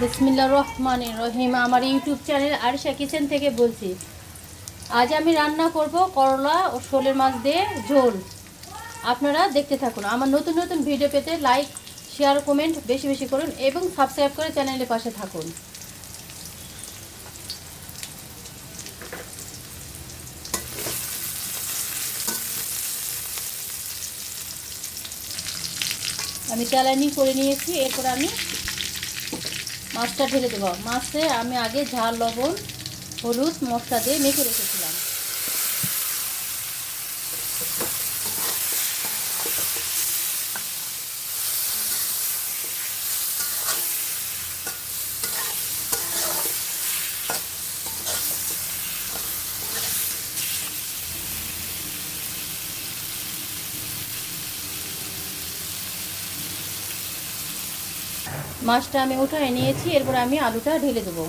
বিসমিল্লাহির রহমানির রহিম। আমার ইউটিউব চ্যানেল আরিশা কিচেন থেকে বলছি। আজ আমি রান্না করব করলা ও শোলের মাছ দিয়ে ঝোল। আপনারা দেখতে থাকুন। আমার নতুন নতুন ভিডিও পেতে লাইক, শেয়ার, কমেন্ট বেশি বেশি করুন এবং সাবস্ক্রাইব করে চ্যানেলের পাশে থাকুন। আমি চালানি করে নিয়েছি। এরপর আমি মাছটা ঢেলে দেবো। মাছে আমি আগে ঝাল, লবণ, হলুদ, মশলা দিয়ে মেখে রেখেছিলাম। মাছটা আমি উঠায় নিয়েছি। এরপর আমি আলুটা ঢেলে দেবো।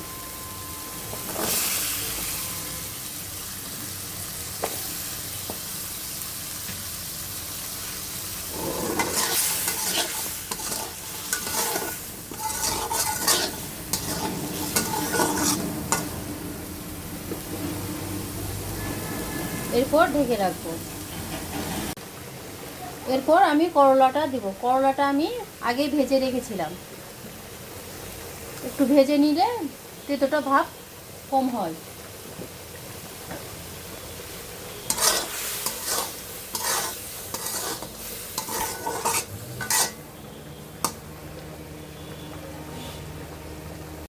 এরপর ঢেকে রাখবো। এরপর আমি করলাটা দিব। করলাটা আমি আগে ভেজে রেখেছিলাম। একটু ভেজে নিলে তেতোটা ভাব কম হয়।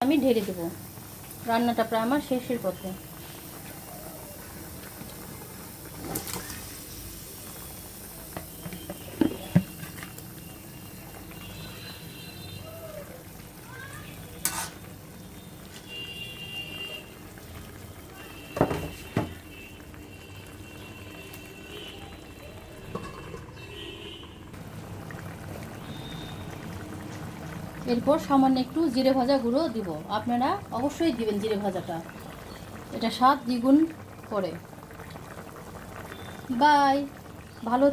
আমি ঢেলে দেবো। রান্নাটা প্রায় আমার শেষের পথে। এরপর সামান্য একটু জিরে ভাজা গুঁড়ো দিব। আপনারা অবশ্যই দিবেন জিরে ভাজাটা, এটা স্বাদ দ্বিগুণ করে। বাই, ভালো